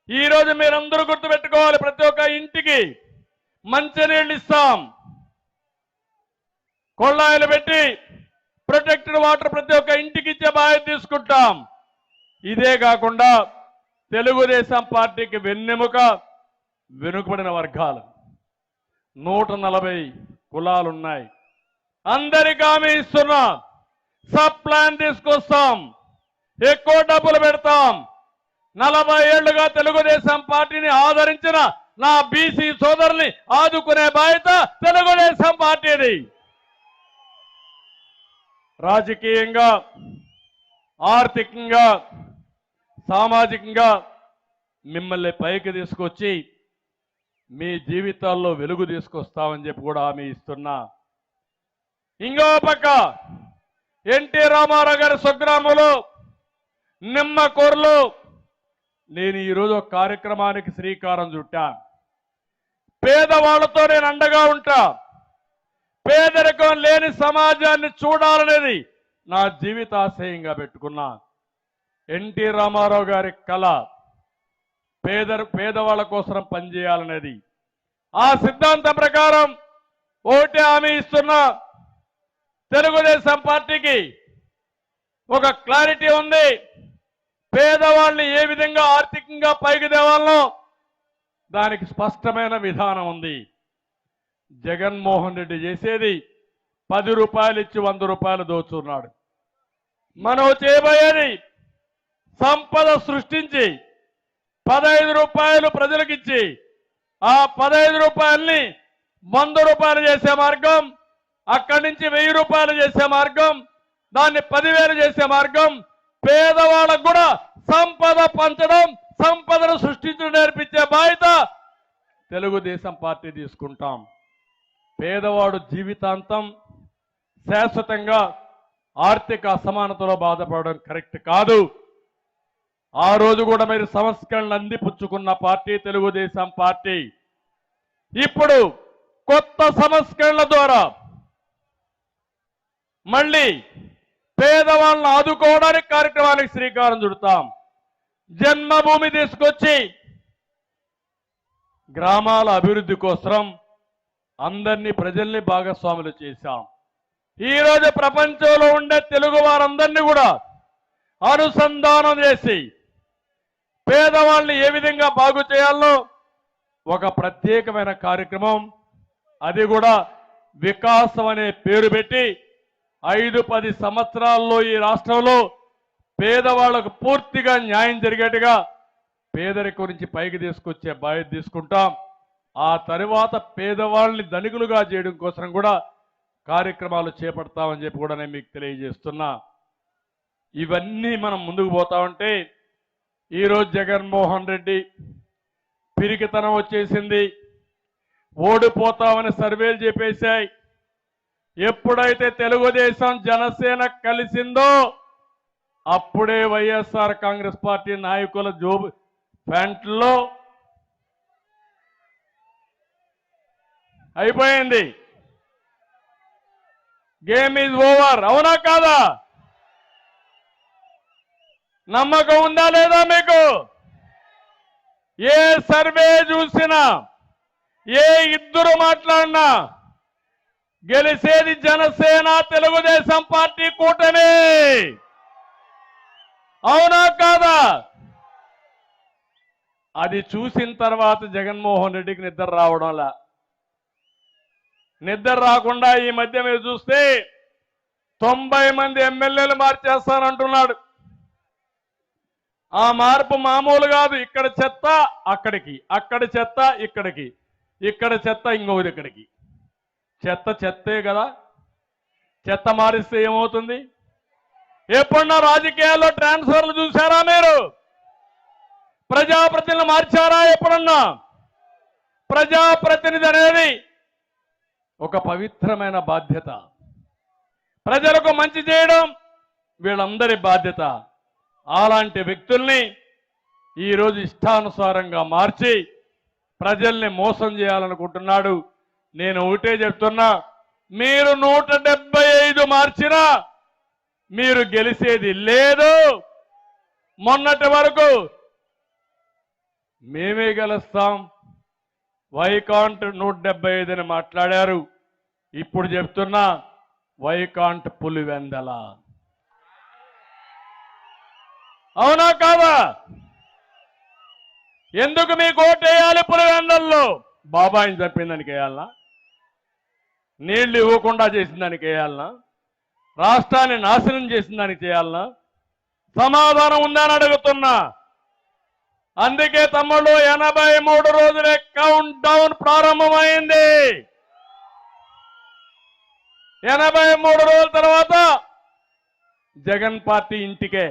ఈ రోజు మీరందరూ గుర్తుపెట్టుకోవాలి, ప్రతి ఒక్క ఇంటికి మంచినీళ్ళు ఇస్తాం, కొళ్ళాయిలు పెట్టి ప్రొటెక్టెడ్ వాటర్ ప్రతి ఒక్క ఇంటికి ఇచ్చే బాధ్యత తీసుకుంటాం. ఇదే కాకుండా తెలుగుదేశం పార్టీకి వెన్నెముక వెనుకబడిన వర్గాలు 140 కులాలున్నాయి. అందరికీ హామీ ఇస్తున్నా, సబ్ ప్లాన్ తీసుకొస్తాం, ఎక్కువ డబ్బులు పెడతాం. 40 ఏళ్లుగా తెలుగుదేశం పార్టీని ఆదరించిన నా బీసీ సోదరుల్ని ఆదుకునే బాధ్యత తెలుగుదేశం పార్టీది. రాజకీయంగా, ఆర్థికంగా, సామాజికంగా మిమ్మల్ని పైకి తీసుకొచ్చి మీ జీవితాల్లో వెలుగు తీసుకొస్తామని చెప్పి కూడా హామీ ఇస్తున్నా. ఇంకో పక్క ఎన్టీ రామారావు గారి స్వగ్రామంలో నిమ్మకూరులో నేను ఈరోజు ఒక కార్యక్రమానికి శ్రీకారం చుట్టా. పేదవాళ్లతో నేను అండగా ఉంటా. పేదరికం లేని సమాజాన్ని చూడాలనేది నా జీవితాశయంగా పెట్టుకున్నా. ఎన్టీ రామారావు గారి కళ పేదవాళ్ళ కోసం పనిచేయాలనేది. ఆ సిద్ధాంతం ప్రకారం ఓటే హామీ ఇస్తున్నా. తెలుగుదేశం పార్టీకి ఒక క్లారిటీ ఉంది. పేదవాళ్ళని ఏ విధంగా ఆర్థికంగా పైకి తేవాలనో దానికి స్పష్టమైన విధానం ఉంది. జగన్మోహన్ రెడ్డి చేసేది 10 రూపాయలు ఇచ్చి 100 రూపాయలు దోచున్నాడు. మనం చేయబోయేది సంపద సృష్టించి 15 రూపాయలు ప్రజలకిచ్చి ఆ 15 రూపాయల్ని 100 రూపాయలు చేసే మార్గం, అక్కడి నుంచి 1000 రూపాయలు చేసే మార్గం, దాన్ని 10,000 చేసే మార్గం, పేదవాళ్ళకు కూడా సంపద పంచడం, సంపదను సృష్టించడం నేర్పించే బాధ్యత తెలుగుదేశం పార్టీ తీసుకుంటాం. పేదవాడు జీవితాంతం శాశ్వతంగా ఆర్థిక అసమానతలో బాధపడడం కరెక్ట్ కాదు. ఆ రోజు కూడా మీరు సంస్కరణలు అందిపుచ్చుకున్న పార్టీ తెలుగుదేశం పార్టీ. ఇప్పుడు కొత్త సంస్కరణల ద్వారా మళ్ళీ పేదవాళ్ళను ఆదుకోవడానికి కార్యక్రమానికి శ్రీకారం చుడతాం. జన్మభూమి తీసుకొచ్చి గ్రామాల అభివృద్ధి కోసం అందరినీ ప్రజల్ని భాగస్వాములు చేశాం. ఈరోజు ప్రపంచంలో ఉండే తెలుగు వారందరినీ కూడా అనుసంధానం చేసి పేదవాళ్ళని ఏ విధంగా బాగు చేయాలో ఒక ప్రత్యేకమైన కార్యక్రమం, అది కూడా వికాసం అనే పేరు పెట్టి 5-10 సంవత్సరాల్లో ఈ రాష్ట్రంలో పేదవాళ్లకు పూర్తిగా న్యాయం జరిగేట్టుగా పేదరికం నుంచి పైకి తీసుకొచ్చే బాధ్యత తీసుకుంటాం. ఆ తరువాత పేదవాళ్ళని ధనికులుగా చేయడం కోసం కూడా కార్యక్రమాలు చేపడతామని చెప్పి కూడా నేను మీకు తెలియజేస్తున్నా. ఇవన్నీ మనం ముందుకు పోతా ఉంటే ఈరోజు జగన్మోహన్ రెడ్డి పిరికితనం వచ్చేసింది. ఓడిపోతామని సర్వేలు చెప్పేశాయి. ఎప్పుడైతే తెలుగుదేశం జనసేన కలిసిందో అప్పుడే వైఎస్ఆర్ కాంగ్రెస్ పార్టీ నాయకుల జోబు ప్యాంట్లో అయిపోయింది. Game is over. అవునా కాదా? నమ్మకం ఉందా లేదా మీకు? ఏ సర్వే చూసినా, ఏ ఇద్దరు మాట్లాడినా గెలిచేది జనసేన తెలుగుదేశం పార్టీ కూటమి. అవునా కాదా? అది చూసిన తర్వాత జగన్మోహన్ రెడ్డికి నిద్ర రావడంలా. నిద్ర రాకుండా ఈ మధ్య మీరు చూస్తే 90 మంది ఎమ్మెల్యేలు మార్చేస్తానంటున్నాడు. ఆ మార్పు మామూలు కాదు. ఇక్కడ చెత్త అక్కడికి, అక్కడ చెత్త ఇక్కడికి, ఇక్కడ చెత్త ఇంకొకటి ఇక్కడికి. చెత్త చెత్తే కదా. చెత్త మారిస్తే ఏమవుతుంది? ఎప్పుడన్నా రాజకీయాల్లో ట్రాన్స్ఫర్లు చూసారా మీరు? ప్రజాప్రతినిధులు మార్చారా ఎప్పుడన్నా? ప్రజాప్రతినిధి అనేది ఒక పవిత్రమైన బాధ్యత. ప్రజలకు మంచి చేయడం వీళ్ళందరి బాధ్యత. అలాంటి వ్యక్తుల్ని ఈరోజు ఇష్టానుసారంగా మార్చి ప్రజల్ని మోసం చేయాలనుకుంటున్నాడు. నేను ఒకటే చెప్తున్నా, మీరు 175 మార్చినా మీరు గెలిచేది లేదు. మొన్నటి వరకు మేమే గెలుస్తాం. వైకాంట్ 175 అని మాట్లాడారు. ఇప్పుడు చెప్తున్నా వైకాంట్ పులివెందల. అవునా కాదా? ఎందుకు మీకు ఓటేయాలి? పులివెందల్లో బాబాయిని చంపిందానికి వేయాలనా? నీళ్లు ఇవ్వకుండా చేసిన దానికి వేయాలనా? రాష్ట్రాన్ని నాశనం చేసిన దానికి చేయాలనా? సమాధానం ఉందని అడుగుతున్నా. అందుకే తమ్ముళ్ళు 83 రోజులే కౌంట్ డౌన్ ప్రారంభమైంది. 83 రోజుల తర్వాత జగన్ పార్టీ ఇంటికే.